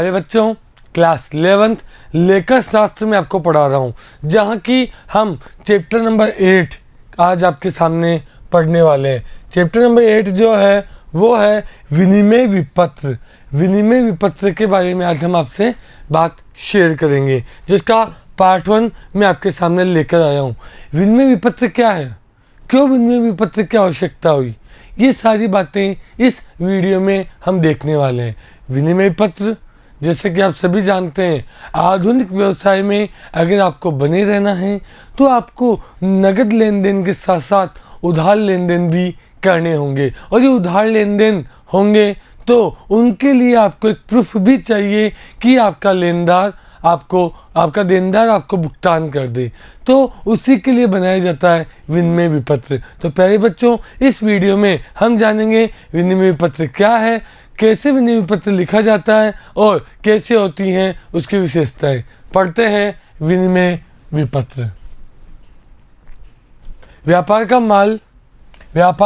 अरे बच्चों, class 11th लेखक शास्त्र में आपको पढ़ा रहा हूँ, जहाँ की हम चैप्टर नंबर 8 आज आपके सामने पढ़ने वाले हैं। चैप्टर नंबर 8 जो है वो है विनिमय विपत्र। विनिमय विपत्र के बारे में आज हम आपसे बात शेयर करेंगे, जिसका पार्ट 1 मैं आपके सामने लेकर आया हूँ। विनिमय विपत्र क्या है, क्यों विनिमय विपत्र की आवश्यकता हुई, ये सारी बातें इस वीडियो में हम देखने वाले हैं। विनिमय पत्र जैसे कि आप सभी जानते हैं, आधुनिक व्यवसाय में अगर आपको बने रहना है तो आपको नगद लेन देन के साथ साथ उधार लेन देन भी करने होंगे, और ये उधार लेन देन होंगे तो उनके लिए आपको एक प्रूफ भी चाहिए कि आपका देनदार आपको भुगतान कर दे, तो उसी के लिए बनाया जाता है विनिमय विपत्र। तो प्यारे बच्चों, इस वीडियो में हम जानेंगे विनिमय विपत्र क्या है, कैसे विनिमय विपत्र लिखा जाता है और कैसे होती हैं उसकी विशेषताएं। पढ़ते हैं विनिमय विपत्र। व्यापार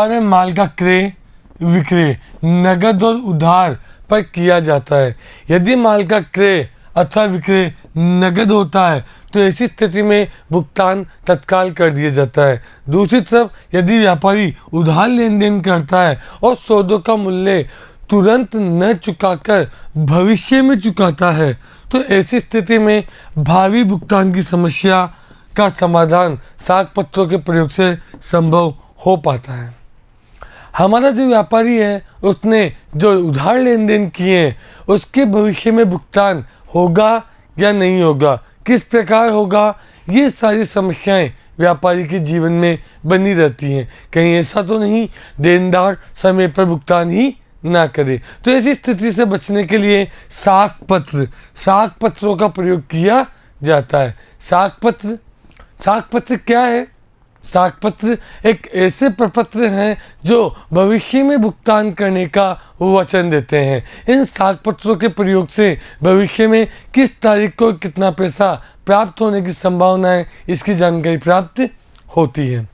में माल का क्रय विक्रय नगद और उधार पर किया जाता है। यदि माल का क्रय अथवा विक्रय नगद होता है तो ऐसी स्थिति में भुगतान तत्काल कर दिया जाता है। दूसरी तरफ यदि व्यापारी उधार लेन देन करता है और सौदों का मूल्य तुरंत न चुकाकर भविष्य में चुकाता है तो ऐसी स्थिति में भावी भुगतान की समस्या का समाधान साख पत्रों के प्रयोग से संभव हो पाता है। हमारा जो व्यापारी है उसने जो उधार लेन देन किए हैं उसके भविष्य में भुगतान होगा या नहीं होगा, किस प्रकार होगा, ये सारी समस्याएं व्यापारी के जीवन में बनी रहती हैं। कहीं ऐसा तो नहीं देनदार समय पर भुगतान ही ना करे, तो ऐसी स्थिति से बचने के लिए साख पत्रों का प्रयोग किया जाता है। साख पत्र क्या है? साख पत्र एक ऐसे प्रपत्र हैं जो भविष्य में भुगतान करने का वचन देते हैं। इन साख पत्रों के प्रयोग से भविष्य में किस तारीख को कितना पैसा प्राप्त होने की संभावना है, इसकी जानकारी प्राप्त होती है।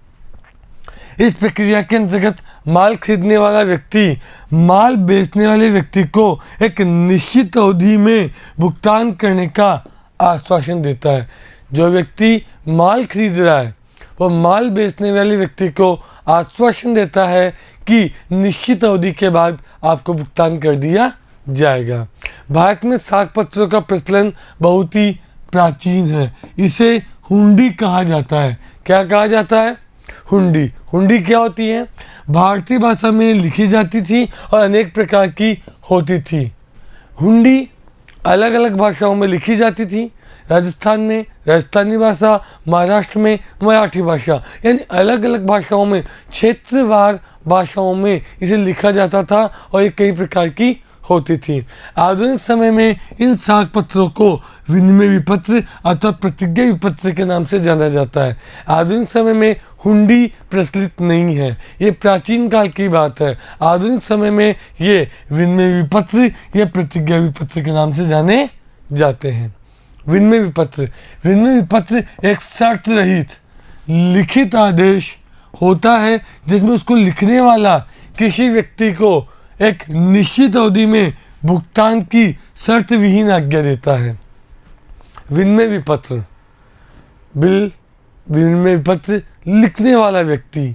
इस प्रक्रिया के अंतर्गत माल खरीदने वाला व्यक्ति माल बेचने वाले व्यक्ति को एक निश्चित अवधि में भुगतान करने का आश्वासन देता है। जो व्यक्ति माल खरीद रहा है वो माल बेचने वाले व्यक्ति को आश्वासन देता है कि निश्चित अवधि के बाद आपको भुगतान कर दिया जाएगा। भारत में साख पत्रों का प्रचलन बहुत ही प्राचीन है। इसे हुंडी कहा जाता है। क्या कहा जाता है? हुंडी क्या होती है? भारतीय भाषा में लिखी जाती थी और अनेक प्रकार की होती थी। हुंडी अलग अलग भाषाओं में लिखी जाती थी। राजस्थान में राजस्थानी भाषा, महाराष्ट्र में मराठी भाषा, यानी अलग अलग भाषाओं में, क्षेत्रवार भाषाओं में इसे लिखा जाता था और ये कई प्रकार की होती थी। आधुनिक समय में इन साख पत्रों को विनिमय विपत्र अथवा प्रतिज्ञा विपत्र के नाम से जाना जाता है। आधुनिक समय में हुंडी प्रचलित नहीं है, ये प्राचीन काल की बात है। आधुनिक समय में ये विनिमय विपत्र या प्रतिज्ञा विपत्र के नाम से जाने जाते हैं। विनिमय विपत्र एक शर्त रहित लिखित आदेश होता है जिसमें उसको लिखने वाला किसी व्यक्ति को एक निश्चित अवधि में भुगतान की शर्त विहीन आज्ञा देता है। विनिमय विपत्र लिखने वाला व्यक्ति,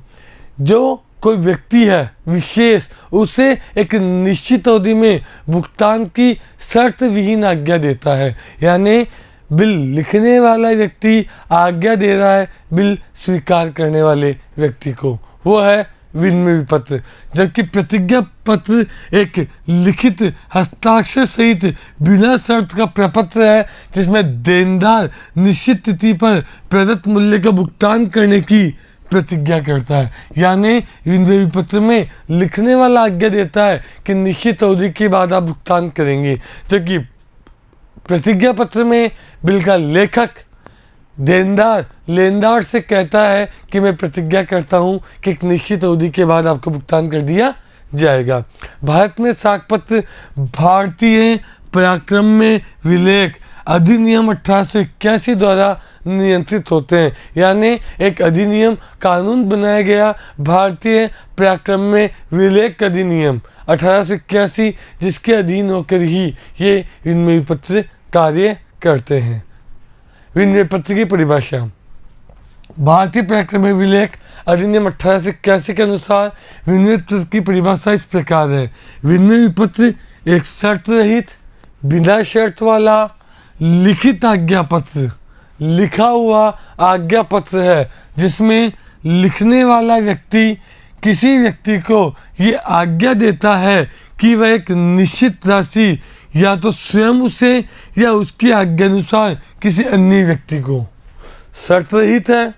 जो कोई व्यक्ति है विशेष, उसे एक निश्चित अवधि में भुगतान की शर्त विहीन आज्ञा देता है। यानी बिल लिखने वाला व्यक्ति आज्ञा दे रहा है बिल स्वीकार करने वाले व्यक्ति को, वो है विनिमय विपत्र। जबकि प्रतिज्ञा पत्र एक लिखित हस्ताक्षर सहित बिना शर्त का प्रपत्र है जिसमें देनदार निश्चित तिथि पर प्रदत्त मूल्य का भुगतान करने की प्रतिज्ञा करता है। यानी विनिमय विपत्र में लिखने वाला आज्ञा देता है कि निश्चित अवधि के बाद आप भुगतान करेंगे, जबकि प्रतिज्ञा पत्र में बिल का लेखक लेनदार से कहता है कि मैं प्रतिज्ञा करता हूं कि एक निश्चित अवधि के बाद आपको भुगतान कर दिया जाएगा। भारत में साख पत्र भारतीय पराक्रम में विलेख अधिनियम 1881 द्वारा नियंत्रित होते हैं। यानी एक अधिनियम कानून बनाया गया भारतीय पराक्रम में विलेख अधिनियम 1881, जिसके अधीन होकर ही ये विनिमय पत्र कार्य करते हैं। विनिमय पत्र की परिभाषा। भारतीय पराक्रम विलेख अधिनियम 1881 के अनुसार विनिमय पत्र की परिभाषा इस प्रकार है। विनिमय पत्र एक शर्त रहित, बिना शर्त वाला लिखित आज्ञा पत्र, लिखा हुआ आज्ञा पत्र है, जिसमें लिखने वाला व्यक्ति किसी व्यक्ति को ये आज्ञा देता है कि वह एक निश्चित राशि या तो स्वयं उसे या उसकी आज्ञा अनुसार किसी अन्य व्यक्ति को, शर्त रहित है,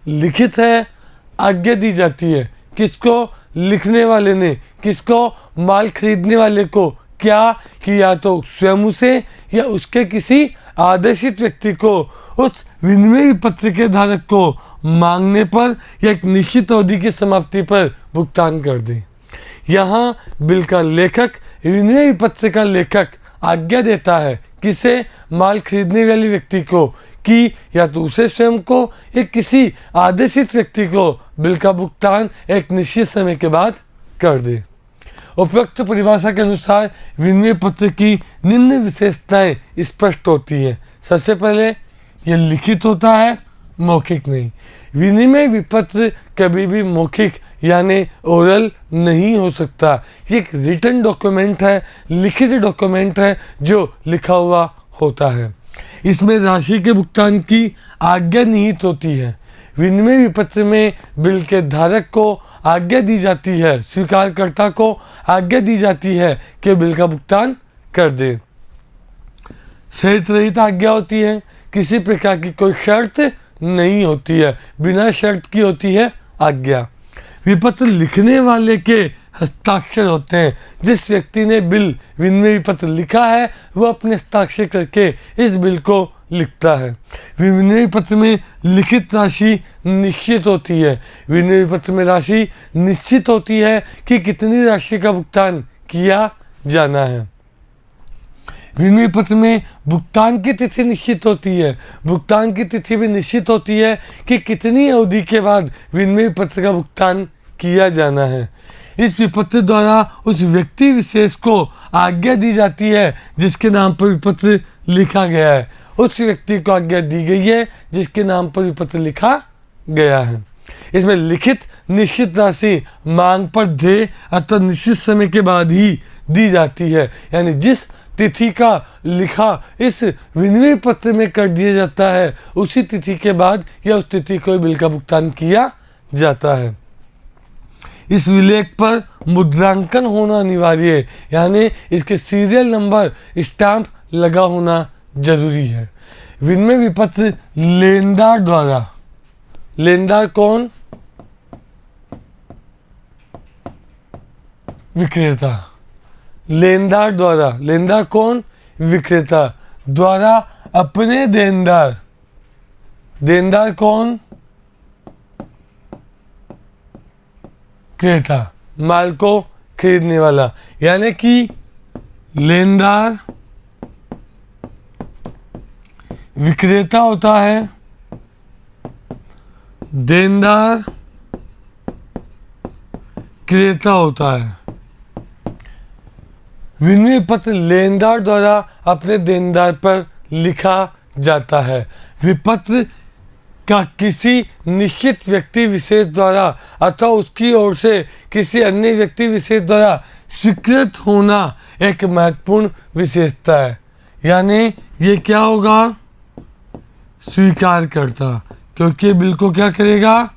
लिखित है, आज्ञा दी जाती है। किसको? लिखने वाले ने। किसको? माल खरीदने वाले को। क्या? कि या तो स्वयं उसे या उसके किसी आदेशित व्यक्ति को उस विनिमय पत्र के धारक को मांगने पर या एक निश्चित अवधि की समाप्ति पर भुगतान कर दे। यहाँ बिल का लेखक, विनिमय पत्र का लेखक आज्ञा देता है किसे? माल खरीदने वाले व्यक्ति को कि या तो उसे स्वयं को या किसी आदेशित व्यक्ति को बिल का भुगतान एक निश्चित समय के बाद कर दे। उपरोक्त परिभाषा के अनुसार विनिमय पत्र की निम्न विशेषताएं स्पष्ट होती हैं। सबसे पहले ये लिखित होता है, मौखिक नहीं। विनिमय विपत्र कभी भी मौखिक यानी ओरल नहीं हो सकता। ये एक रिटन डॉक्यूमेंट है, लिखित डॉक्यूमेंट है जो लिखा हुआ होता है। इसमें राशि के भुगतान की आज्ञा निहित होती है। विनिमय विपत्र में बिल के धारक को आज्ञा दी जाती है, स्वीकारकर्ता को आज्ञा दी जाती है कि बिल का भुगतान कर दे। शर्त रहित आज्ञा होती है, किसी प्रकार की कोई शर्त नहीं होती है, बिना शर्त की होती है आज्ञा। विपत्र लिखने वाले के हस्ताक्षर होते हैं। जिस व्यक्ति ने बिल विनिमय पत्र लिखा है वो अपने हस्ताक्षर करके इस बिल को लिखता है। विनिमय पत्र में लिखित राशि निश्चित होती है। विनिमय पत्र में राशि निश्चित होती है कि कितनी राशि का भुगतान किया जाना है। विनिमय पत्र में भुगतान की तिथि निश्चित होती है। भुगतान की तिथि भी निश्चित होती है कि कितनी अवधि के बाद विनिमय पत्र का भुगतान किया जाना है। इस विपत्र द्वारा उस व्यक्ति विशेष को आज्ञा दी जाती है जिसके नाम पर विपत्र लिखा गया है। उस व्यक्ति को आज्ञा दी गई है जिसके नाम पर विपत्र लिखा गया है। इसमें लिखित निश्चित राशि मांग पर देय अथवा निश्चित समय के बाद ही दी जाती है। यानी जिस तिथि का लिखा इस विनिमय पत्र में कर दिया जाता है उसी तिथि के बाद या उस तिथि को बिल का भुगतान किया जाता है। इस विलेख पर मुद्रांकन होना अनिवार्य है, यानी इसके सीरियल नंबर स्टाम्प लगा होना जरूरी है। विनिमय विपत्र लेनदार द्वारा, लेनदार कौन? विक्रेता। लेनदार द्वारा, लेनदार कौन? विक्रेता द्वारा अपने देनदार, देनदार कौन? क्रेता, माल को खरीदने वाला। यानी कि लेनदार विक्रेता होता है, देनदार क्रेता होता है। विनिमय पत्र लेनदार द्वारा अपने देनदार पर लिखा जाता है। विपत्र का किसी निश्चित व्यक्ति विशेष द्वारा अथवा उसकी ओर से किसी अन्य व्यक्ति विशेष द्वारा स्वीकृत होना एक महत्वपूर्ण विशेषता है। यानी ये क्या होगा? स्वीकार करता, क्योंकि बिल को क्या करेगा?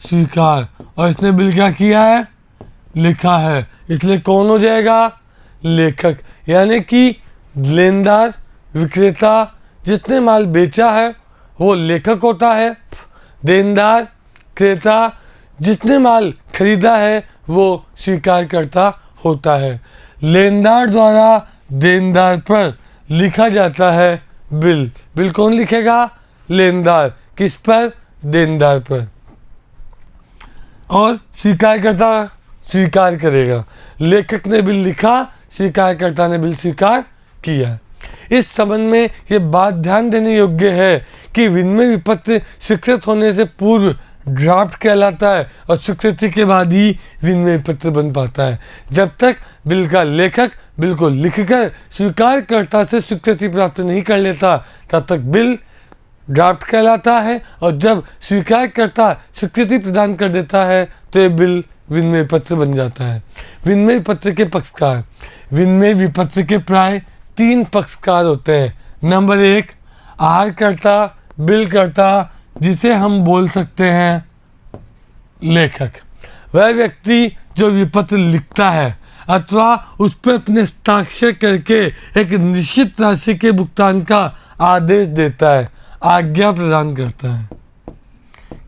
स्वीकार। और इसने बिल क्या किया है? लिखा है, इसलिए कौन हो जाएगा? लेखक। यानी कि लेनदार विक्रेता जिसने माल बेचा है वो लेखक होता है। देनदार क्रेता जिसने माल खरीदा है वो स्वीकार करता होता है। लेनदार द्वारा देनदार पर लिखा जाता है बिल। बिल कौन लिखेगा? लेनदार। किस पर? देनदार पर। और स्वीकारकर्ता स्वीकार करेगा। लेखक ने बिल लिखा, स्वीकारकर्ता ने बिल स्वीकार किया। इस संबंध में ये बात ध्यान देने योग्य है कि विनिमय विपत्र स्वीकृत होने से पूर्व ड्राफ्ट कहलाता है और स्वीकृति के बाद ही विनिमय पत्र बन पाता है। जब तक बिल का लेखक बिल को लिखकर स्वीकारकर्ता से स्वीकृति प्राप्त नहीं कर लेता तब तक बिल ड्राफ्ट कहलाता है, और जब स्वीकारकर्ता स्वीकृति प्रदान कर देता है तो ये बिल विनिमय पत्र बन जाता है। विनिमय पत्र के पक्षकार। विनिमय विपत्र के प्राय 3 पक्षकार होते हैं। नंबर 1, आहरकर्ता बिलकर्ता, जिसे हम बोल सकते हैं लेखक। वह व्यक्ति जो विपत्र लिखता है अथवा उस पर अपने हस्ताक्षर करके एक निश्चित राशि के भुगतान का आदेश देता है, आज्ञा प्रदान करता है।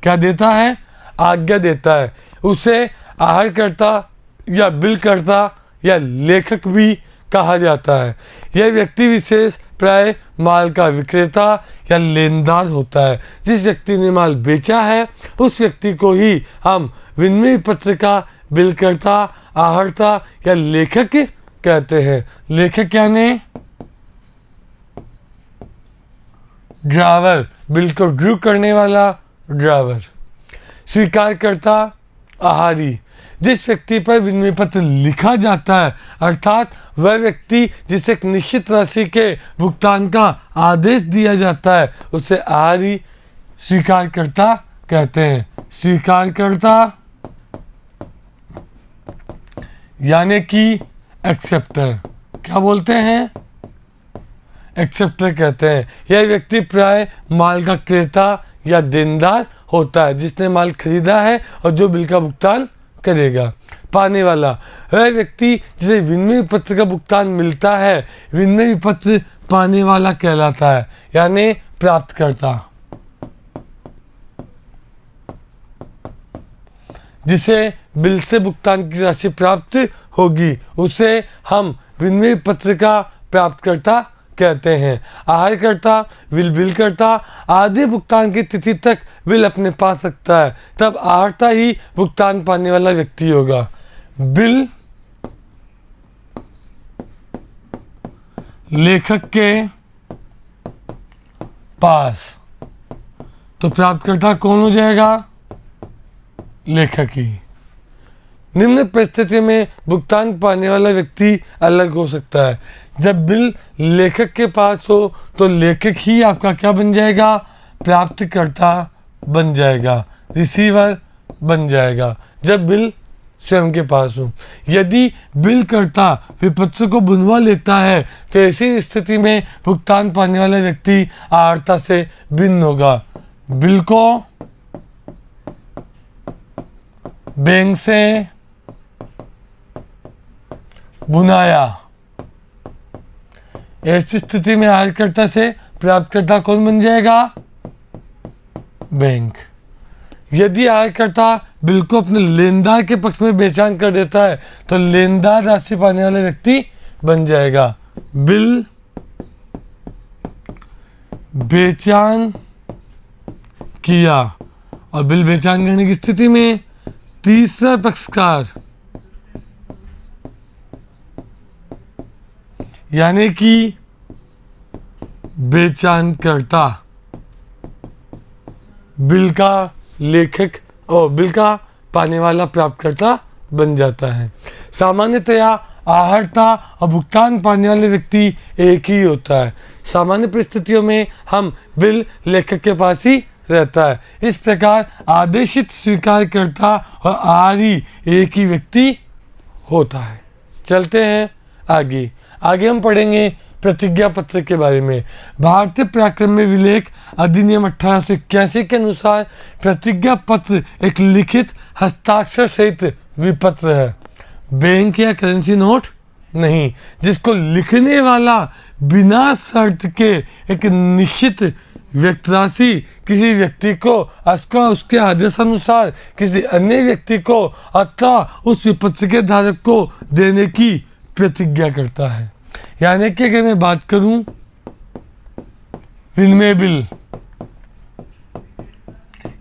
क्या देता है? आज्ञा देता है। उसे आहरकर्ता या बिलकर्ता या लेखक भी कहा जाता है। यह व्यक्ति विशेष प्राय माल का विक्रेता या लेनदार होता है। जिस व्यक्ति ने माल बेचा है उस व्यक्ति को ही हम विनिमय पत्र का बिलकर्ता, आहर्ता या लेखक कहते हैं। लेखक यानी ड्रावर, बिल को ड्रू करने वाला ड्रावर। स्वीकारकर्ता आहारी, जिस व्यक्ति पर विनिमय पत्र लिखा जाता है अर्थात वह व्यक्ति जिसे एक निश्चित राशि के भुगतान का आदेश दिया जाता है उसे आहारी स्वीकारकर्ता कहते हैं। स्वीकारकर्ता यानी कि एक्सेप्टर। क्या बोलते हैं? एक्सेप्टर कहते हैं। यह व्यक्ति प्राय माल का क्रेता या देनदार होता है, जिसने माल खरीदा है और जो बिल का भुगतान करेगा। पाने वाला, वह व्यक्ति जिसे विनिमय पत्र का भुगतान मिलता है विनिमय पत्र पाने वाला कहलाता है, यानी प्राप्तकर्ता। जिसे बिल से भुगतान की राशि प्राप्त होगी उसे हम विनिमय पत्र का प्राप्तकर्ता कहते हैं। आहरकर्ता बिलकर्ता आधे भुगतान की तिथि तक बिल अपने पास रखता है, तब आहर्ता ही भुगतान पाने वाला व्यक्ति होगा। बिल लेखक के पास तो प्राप्तकर्ता कौन हो जाएगा? लेखक ही। निम्न परिस्थिति में भुगतान पाने वाला व्यक्ति अलग हो सकता है। जब बिल लेखक के पास हो तो लेखक ही आपका क्या बन जाएगा? प्राप्तकर्ता बन जाएगा, रिसीवर बन जाएगा जब बिल स्वयं के पास हो। यदि बिल कर्ता विपत्र को बुनवा लेता है तो ऐसी स्थिति में भुगतान पाने वाला व्यक्ति आहर्ता से भिन्न होगा। बिल को बैंक से बुनाया, ऐसी स्थिति में आहरकर्ता से प्राप्तकर्ता कौन बन जाएगा? बैंक। यदि आहरकर्ता बिल को अपने लेनदार के पक्ष में बेचान कर देता है तो लेनदार राशि पाने वाला व्यक्ति बन जाएगा। बिल बेचान किया और बिल बेचान करने की स्थिति में तीसरा पक्षकार यानी कि बेचानकर्ता बिल का लेखक और बिल का पाने वाला प्राप्तकर्ता बन जाता है। सामान्यतया आहर्ता और भुगतान पाने वाले व्यक्ति एक ही होता है। सामान्य परिस्थितियों में हम बिल लेखक के पास ही रहता है। इस प्रकार आदेशित स्वीकारकर्ता और आहारी एक ही व्यक्ति होता है। चलते हैं आगे। आगे हम पढ़ेंगे प्रतिज्ञा पत्र के बारे में। भारतीय पराक्रम्य विलेख अधिनियम 1881 के अनुसार प्रतिज्ञा पत्र एक लिखित हस्ताक्षर सहित विपत्र है, बैंक या करेंसी नोट नहीं, जिसको लिखने वाला बिना शर्त के एक निश्चित व्यक्त राशि किसी व्यक्ति को अथवा उसके आदेशानुसार किसी अन्य व्यक्ति को अथवा उस विपत्र के धारक को देने की प्रतिज्ञा करता है। यानी कि अगर मैं बात करूं विनिमय बिल,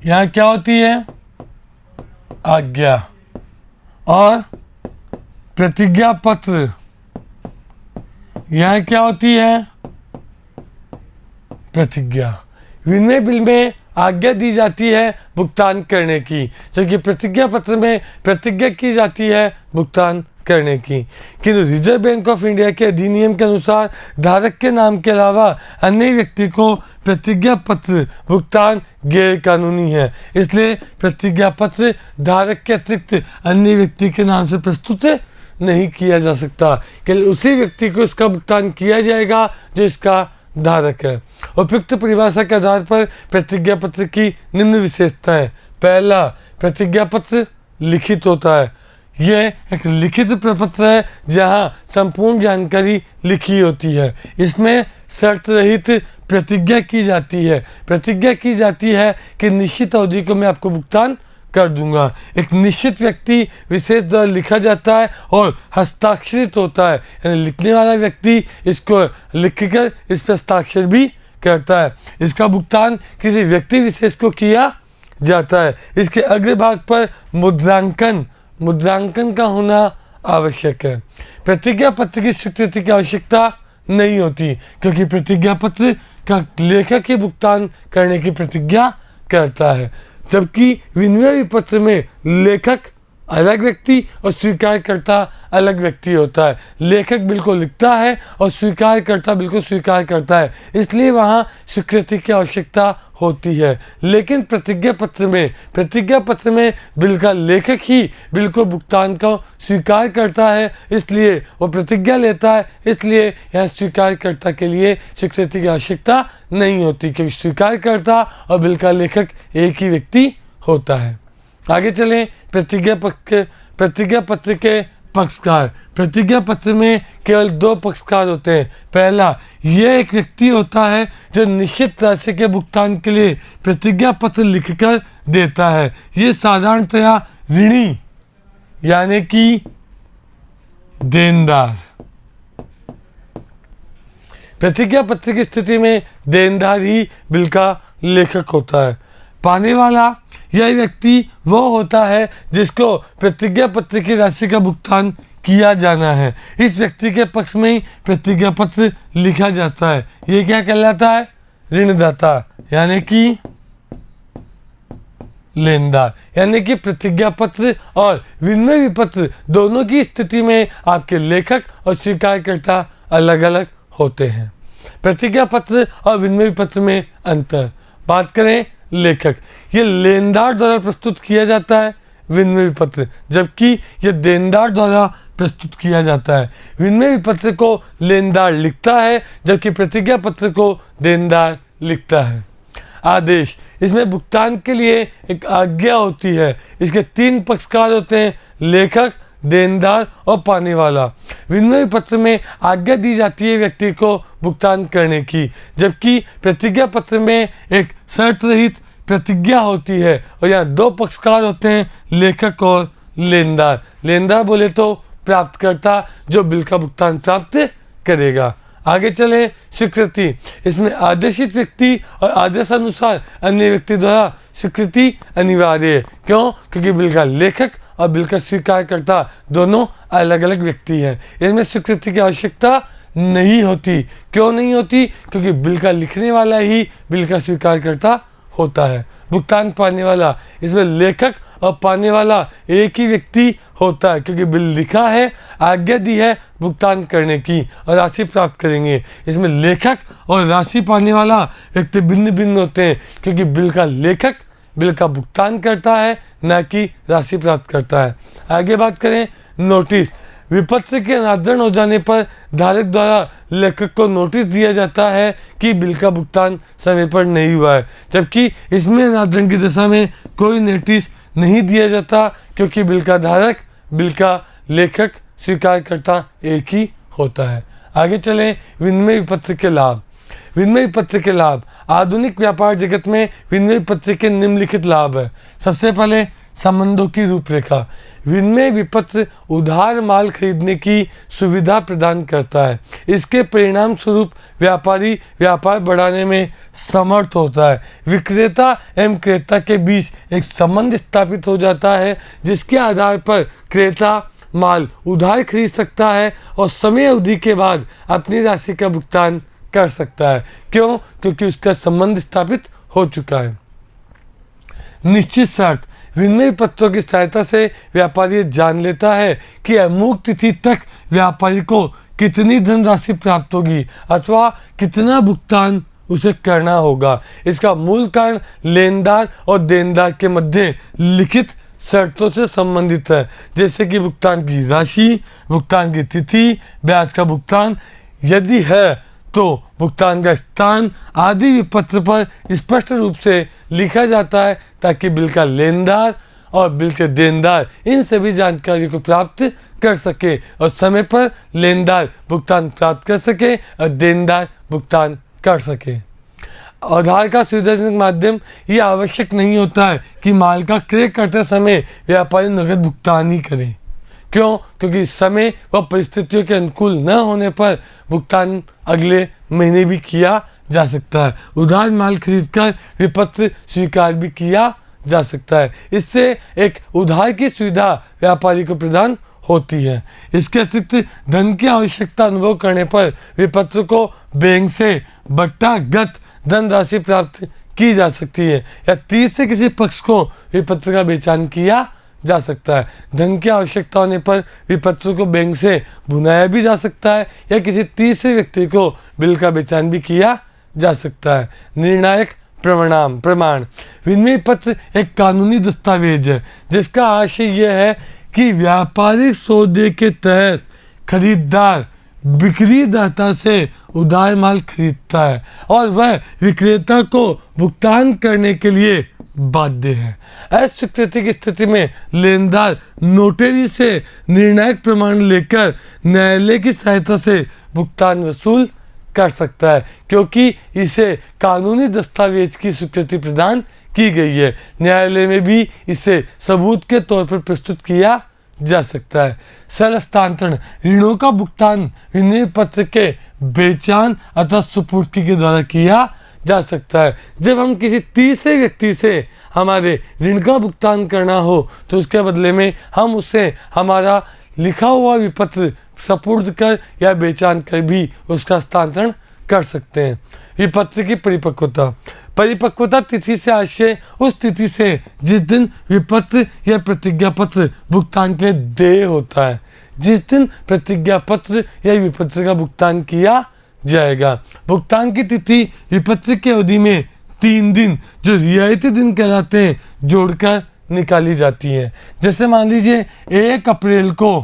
यहाँ क्या होती है? आज्ञा। और प्रतिज्ञा पत्र यहाँ क्या होती है? प्रतिज्ञा। विनिमय बिल में आज्ञा दी जाती है भुगतान करने की, जबकि प्रतिज्ञा पत्र में प्रतिज्ञा की जाती है भुगतान करने की। किंतु रिजर्व बैंक ऑफ इंडिया के अधिनियम के अनुसार धारक के नाम के अलावा अन्य व्यक्ति को प्रतिज्ञा पत्र भुगतान गैर कानूनी है। इसलिए प्रतिज्ञा पत्र धारक के अतिरिक्त अन्य व्यक्ति के नाम से प्रस्तुत नहीं किया जा सकता, केवल उसी व्यक्ति को इसका भुगतान किया जाएगा जो इसका धारक है। उपयुक्त परिभाषा के आधार पर प्रतिज्ञा पत्र की निम्न विशेषताएं। पहला, प्रतिज्ञा पत्र लिखित होता है। यह एक लिखित प्रपत्र है जहां संपूर्ण जानकारी लिखी होती है। इसमें शर्त रहित प्रतिज्ञा की जाती है। प्रतिज्ञा की जाती है कि निश्चित अवधि को मैं आपको भुगतान कर दूंगा। एक निश्चित व्यक्ति विशेष द्वारा लिखा जाता है और हस्ताक्षरित होता है, यानी लिखने वाला व्यक्ति इसको लिखकर इस पर हस्ताक्षर भी करता है। इसका भुगतान किसी व्यक्ति विशेष को किया जाता है। इसके अग्रभाग पर मुद्रांकन का होना आवश्यक है। प्रतिज्ञा पत्र की स्वीकृति की आवश्यकता नहीं होती, क्योंकि प्रतिज्ञा पत्र का लेखक ही भुगतान करने की प्रतिज्ञा करता है, जबकि विनिमय पत्र में लेखक अलग व्यक्ति और स्वीकारकर्ता अलग व्यक्ति होता है। लेखक बिल्कुल लिखता है और स्वीकारकर्ता बिल्कुल स्वीकार करता है, इसलिए वहाँ स्वीकृति की आवश्यकता होती है। लेकिन प्रतिज्ञा पत्र में बिल का लेखक ही बिल को भुगतान को स्वीकार करता है, इसलिए वो प्रतिज्ञा लेता है। इसलिए यह स्वीकारकर्ता के लिए स्वीकृति की आवश्यकता नहीं होती, क्योंकि स्वीकारकर्ता और बिल का लेखक एक ही व्यक्ति होता है। आगे चलें। प्रतिज्ञा पत्र के पक्षकार। प्रतिज्ञा पत्र में केवल दो पक्षकार होते हैं। पहला, यह एक व्यक्ति होता है जो निश्चित राशि के भुगतान के लिए प्रतिज्ञा पत्र लिखकर देता है। ये साधारणतया ऋणी यानी कि देनदार। प्रतिज्ञा पत्र की स्थिति में देनदार ही बिल का लेखक होता है। पाने वाला यह व्यक्ति वो होता है जिसको प्रतिज्ञा पत्र की राशि का भुगतान किया जाना है। इस व्यक्ति के पक्ष में ही प्रतिज्ञा पत्र लिखा जाता है। ये क्या कहलाता है? ऋणदाता यानी कि लेनदार। यानी कि प्रतिज्ञा पत्र और विनिमय पत्र दोनों की स्थिति में आपके लेखक और स्वीकारकर्ता अलग अलग होते हैं। प्रतिज्ञा पत्र और विनिमय पत्र में अंतर। बात करें लेखक, ये लेनदार द्वारा प्रस्तुत किया जाता है विनिमय पत्र, जबकि यह देनदार द्वारा प्रस्तुत किया जाता है। विनिमय पत्र को लेनदार लिखता है, जबकि प्रतिज्ञा पत्र को देनदार लिखता है। आदेश, इसमें भुगतान के लिए एक आज्ञा होती है। इसके तीन पक्षकार होते हैं, लेखक, देनदार और पाने वाला। विनिमय पत्र में आज्ञा दी जाती है व्यक्ति को भुगतान करने की, जबकि प्रतिज्ञा पत्र में एक शर्त रहित प्रतिज्ञा होती है और यहाँ दो पक्षकार होते हैं, लेखक और लेनदार। लेनदार बोले तो प्राप्तकर्ता जो बिल का भुगतान प्राप्त करेगा। आगे चले। स्वीकृति, इसमें आदेशित व्यक्ति और आदेशानुसार अन्य व्यक्ति द्वारा स्वीकृति अनिवार्य है। क्यों? क्योंकि बिल का लेखक और बिल का स्वीकारकर्ता दोनों अलग अलग व्यक्ति हैं। इसमें स्वीकृति की आवश्यकता नहीं होती। क्यों नहीं होती? क्योंकि बिल का लिखने वाला ही बिल का स्वीकारकर्ता होता है। भुगतान पाने वाला, इसमें लेखक और पाने वाला एक ही व्यक्ति होता है, क्योंकि बिल लिखा है, आज्ञा दी है भुगतान करने की और राशि प्राप्त करेंगे। इसमें लेखक और राशि पाने वाला व्यक्ति भिन्न भिन्न होते हैं, क्योंकि बिल का लेखक बिल का भुगतान करता है, न कि राशि प्राप्त करता है। आगे बात करें नोटिस। विपत्र के अनादरण हो जाने पर धारक द्वारा लेखक को नोटिस दिया जाता है कि बिल का भुगतान समय पर नहीं हुआ है, जबकि इसमें अनादरण की दशा में कोई नोटिस नहीं दिया जाता, क्योंकि बिल का धारक, बिल का लेखक, स्वीकारकर्ता एक ही होता है। आगे चलें। विनिमय पत्र के लाभ। विनिमय पत्र के लाभ। आधुनिक व्यापार जगत में विनिमय पत्र के निम्नलिखित लाभ है। सबसे पहले संबंधों की रूपरेखा। विनिमय विपत्र उधार माल खरीदने की सुविधा प्रदान करता है। इसके परिणाम स्वरूप व्यापारी व्यापार बढ़ाने में समर्थ होता है। विक्रेता एवं क्रेता के बीच एक संबंध स्थापित हो जाता है, जिसके आधार पर क्रेता माल उधार खरीद सकता है और समय अवधि के बाद अपनी राशि का भुगतान कर सकता है। क्यों? क्योंकि उसका संबंध स्थापित हो चुका है। निश्चित शर्त विनिमय पत्रों की सहायता से व्यापारी जान लेता है कि अमुक तिथि तक व्यापारी को कितनी धनराशि प्राप्त होगी अथवा कितना भुगतान उसे करना होगा। इसका मूल कारण लेनदार और देनदार के मध्य लिखित शर्तों से संबंधित है, जैसे कि भुगतान की राशि, भुगतान की तिथि, ब्याज का भुगतान यदि है तो भुगतान का स्थान आदि विपत्र पर स्पष्ट रूप से लिखा जाता है, ताकि बिल का लेनदार और बिल के देनदार इन सभी जानकारी को प्राप्त कर सके और समय पर लेनदार भुगतान प्राप्त कर सके और देनदार भुगतान कर सके। उधार का सुविधाजनक माध्यम ये आवश्यक नहीं होता है कि माल का क्रय करते समय व्यापारी नगद भुगतान ही करे। क्यों? क्योंकि समय व परिस्थितियों के अनुकूल न होने पर भुगतान अगले महीने भी किया जा सकता है। उधार माल खरीदकर विपत्र स्वीकार भी किया जा सकता है। इससे एक उधार की सुविधा व्यापारी को प्रदान होती है। इसके अतिरिक्त धन की आवश्यकता अनुभव करने पर विपत्र को बैंक से बट्टागत धनराशि प्राप्त की जा सकती है या 30 से किसी पक्ष को विपत्र का बेचान किया जा सकता है। धन की आवश्यकता होने पर विपत्र को बैंक से भुनाया भी जा सकता है या किसी तीसरे व्यक्ति को बिल का बेचान भी किया जा सकता है। निर्णायक प्रमाण विनिमय पत्र एक कानूनी दस्तावेज है जिसका आशय यह है कि व्यापारिक सौदे के तहत खरीदार बिक्रीदाता से उधार माल खरीदता है और वह विक्रेता को भुगतान करने के लिए बाध्य है। अस्वीकृति की स्थिति में लेनदार नोटरी से निर्णायक प्रमाण लेकर न्यायालय की सहायता से भुगतान वसूल कर सकता है, क्योंकि इसे कानूनी दस्तावेज की स्वीकृति प्रदान की गई है। न्यायालय में भी इसे सबूत के तौर पर प्रस्तुत किया जा सकता है। सरल हस्तांतरण ऋणों का भुगतान विनिमय पत्र के बेचान अथवा सुपुर्दगी के द्वारा किया जा सकता है। जब हम किसी तीसरे व्यक्ति से हमारे ऋण का भुगतान करना हो तो उसके बदले में हम उससे हमारा लिखा हुआ विपत्र सपुर्द कर या बेचान कर भी उसका हस्तांतरण कर सकते हैं। विपत्र की परिपक्वता तिथि से आशय उस तिथि से जिस दिन विपत्र या प्रतिज्ञा पत्र भुगतान के लिए देय होता है। जिस दिन प्रतिज्ञा पत्र या विपत्र का भुगतान किया जाएगा। भुगतान की तिथि विपत्र की अवधि में 3 दिन जो रियायती दिन कहलाते हैं जोड़कर निकाली जाती है। जैसे मान लीजिए 1 अप्रैल को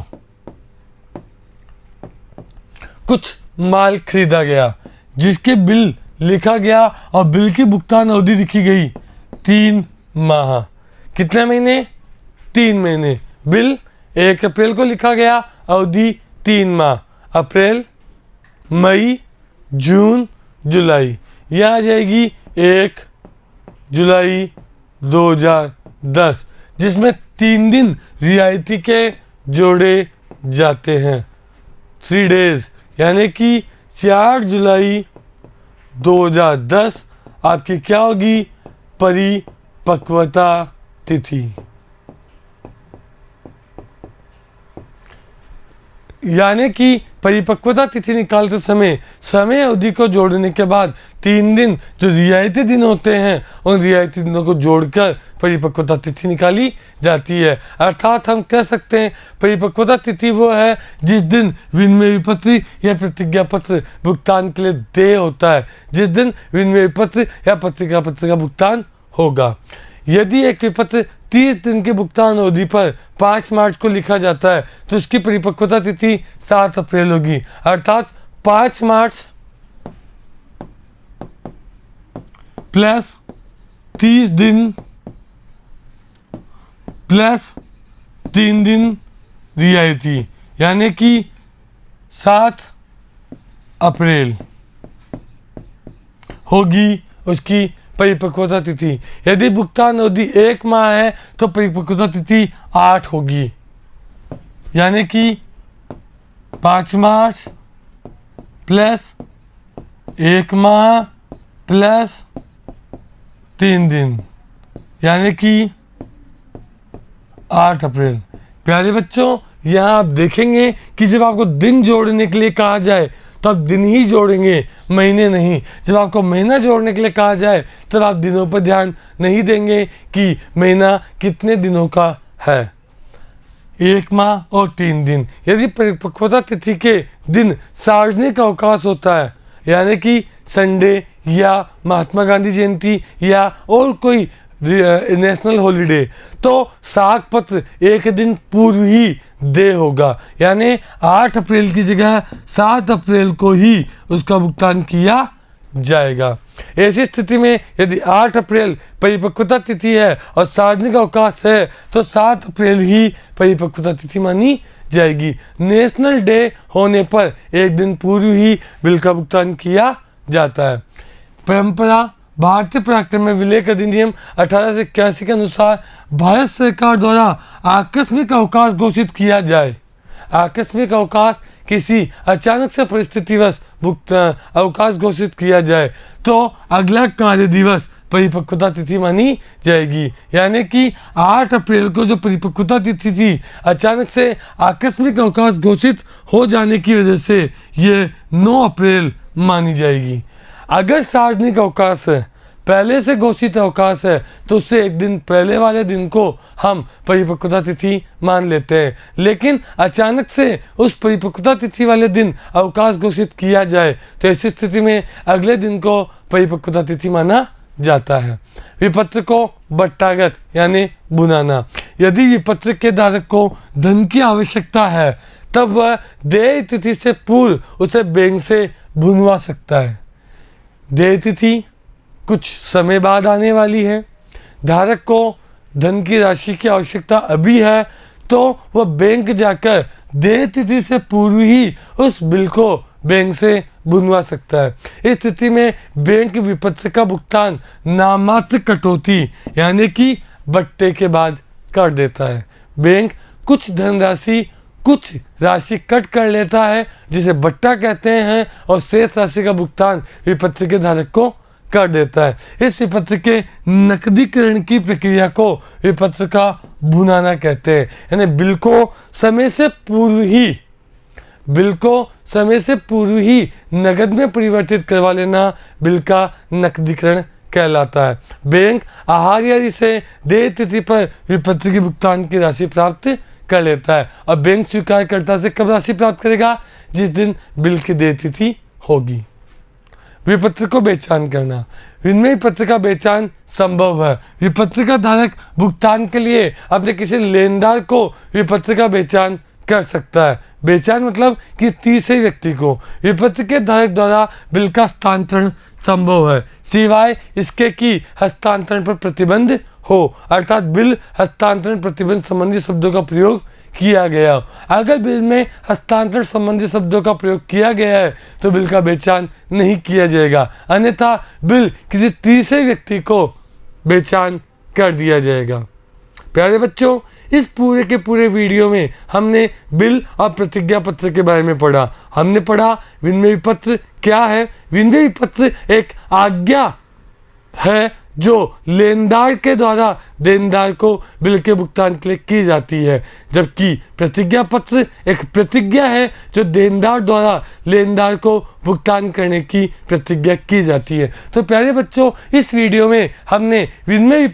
कुछ माल खरीदा गया जिसके बिल लिखा गया और बिल की भुगतान अवधि लिखी गई 3 माह। कितने महीने? 3 महीने। बिल 1 अप्रैल को लिखा गया, अवधि 3 माह। अप्रैल, मई, जून, जुलाई। यह आ जाएगी 1 जुलाई 2010, जिसमें 3 दिन रियायती के जोड़े जाते हैं। 3 डेज, यानी कि 4 जुलाई 2010 आपकी क्या होगी? परिपक्वता तिथि। यानी कि परिपक्वता तिथि निकालते समय अवधि को जोड़ने के बाद 3 दिन जो रियायती दिन होते हैं उन रियायती दिनों को जोड़कर परिपक्वता तिथि निकाली जाती है। अर्थात हम कह सकते हैं परिपक्वता तिथि वो है जिस दिन विनिमय पत्र या प्रतिज्ञा पत्र भुगतान के लिए देय होता है, जिस दिन विनिमय पत्र या प्रतिज्ञा पत्र का भुगतान होगा। यदि एक विपत्र 30 दिन के भुगतान अवधि पर 5 मार्च को लिखा जाता है तो उसकी परिपक्वता तिथि 7 अप्रैल होगी। अर्थात 5 मार्च प्लस 30 दिन प्लस 3 दिन रियायती, यानी कि 7 अप्रैल होगी उसकी परिपक्वता तिथि। यदि भुगतान अवधि 1 माह है तो परिपक्वता तिथि 8 होगी, यानी कि 5 मार्च प्लस 1 माह प्लस 3 दिन, यानी कि 8 अप्रैल। प्यारे बच्चों, यहाँ आप देखेंगे कि जब आपको दिन जोड़ने के लिए कहा जाए तो आप दिन ही जोड़ेंगे, महीने नहीं। जब आपको महीना जोड़ने के लिए कहा जाए तब आप दिनों पर ध्यान नहीं देंगे कि महीना कितने दिनों का है। 1 माह और 3 दिन। यदि परिपक्वता तिथि के दिन सार्वजनिक अवकाश होता है, यानी कि संडे या महात्मा गांधी जयंती या और कोई नेशनल हॉलीडे, तो साख पत्र 1 दिन पूर्व ही दे होगा, यानी 8 अप्रैल की जगह 7 अप्रैल को ही उसका भुगतान किया जाएगा। ऐसी स्थिति में यदि 8 अप्रैल परिपक्वता तिथि है और सार्वजनिक अवकाश है तो 7 अप्रैल ही परिपक्वता तिथि मानी जाएगी। नेशनल डे होने पर 1 दिन पूर्व ही बिल का भुगतान किया जाता है। परंपरा भारतीय पराक्रम में विलेख अधिनियम 1881 के अनुसार भारत सरकार द्वारा आकस्मिक अवकाश घोषित किया जाए। आकस्मिक अवकाश किसी अचानक से परिस्थितिवश अवकाश घोषित किया जाए तो अगला कार्य दिवस परिपक्वता तिथि मानी जाएगी, यानी कि 8 अप्रैल को जो परिपक्वता तिथि थी, अचानक से आकस्मिक अवकाश घोषित हो जाने की वजह से ये 9 अप्रैल मानी जाएगी। अगर सार्वजनिक अवकाश है, पहले से घोषित अवकाश है, तो उससे 1 दिन पहले वाले दिन को हम परिपक्वता तिथि मान लेते हैं। लेकिन अचानक से उस परिपक्वता तिथि वाले दिन अवकाश घोषित किया जाए तो ऐसी स्थिति में अगले दिन को परिपक्वता तिथि माना जाता है। विपत्र को बट्टागत यानी बुनाना। यदि विपत्र के धारक को धन की आवश्यकता है तब वह देय तिथि से पूर्व उसे बैंक से भुनवा सकता है। देय तिथि कुछ समय बाद आने वाली है, धारक को धन की राशि की आवश्यकता अभी है तो वह बैंक जाकर देय तिथि से पूर्व ही उस बिल को बैंक से भुनवा सकता है। इस स्थिति में बैंक विपत्र का भुगतान नामात्र कटौती यानी कि बट्टे के बाद कर देता है। बैंक कुछ धनराशि कुछ राशि कट कर लेता है जिसे बट्टा कहते हैं और शेष राशि का भुगतान विपत्र के धारक को कर देता है। इस विपत्र के नकदीकरण की प्रक्रिया को विपत्र का भुनाना कहते हैं, यानी बिल को समय से पूर्व ही नकद में परिवर्तित करवा लेना बिल का नकदीकरण कहलाता है। बैंक आहार्य से देय तिथि पर विपत्र के भुगतान की राशि प्राप्त कर लेता है और बैंक स्वीकारकर्ता से कब राशि प्राप्त करेगा? जिस दिन बिल की देय तिथि होगी। विपत्र को बेचान करना। विनिमय पत्र का बेचान संभव है। विपत्र का धारक भुगतान के लिए अपने किसी लेनदार को विपत्र का बेचान कर सकता है। बेचान मतलब कि तीसरे व्यक्ति को विपत्र के धारक द्वारा बिल का हस्तांतरण संभव है, सिवाय इसके कि हस्तांतरण पर प्रतिबंध हो, अर्थात बिल हस्तांतरण प्रतिबंध संबंधी शब्दों का प्रयोग किया गया। अगर बिल में हस्तांतरण संबंधी शब्दों का प्रयोग किया गया है तो बिल का बेचान नहीं किया जाएगा, अन्यथा बिल किसी तीसरे व्यक्ति को बेचान कर दिया जाएगा। प्यारे बच्चों, इस पूरे के पूरे वीडियो में हमने बिल और प्रतिज्ञा पत्र के बारे में पढ़ा। हमने पढ़ा विनिमय पत्र क्या है। विनिमय पत्र एक आज्ञा है जो लेनदार के द्वारा देनदार को बिल के भुगतान के लिए की जाती है, जबकि प्रतिज्ञा पत्र एक प्रतिज्ञा है जो देनदार द्वारा लेनदार को भुगतान करने की प्रतिज्ञा की जाती है। तो प्यारे बच्चों, इस वीडियो में हमने विनिमय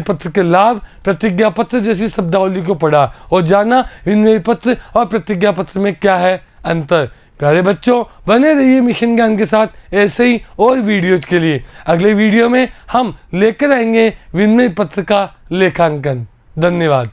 पत्र के लाभ, प्रतिज्ञा पत्र जैसी शब्दावली को पढ़ा और जाना विनिमय पत्र और प्रतिज्ञा पत्र में क्या है अंतर। प्यारे बच्चों, बने रहिए मिशन ज्ञान के साथ ऐसे ही और वीडियोज के लिए। अगले वीडियो में हम लेकर आएंगे विनिमय पत्र का लेखांकन। धन्यवाद।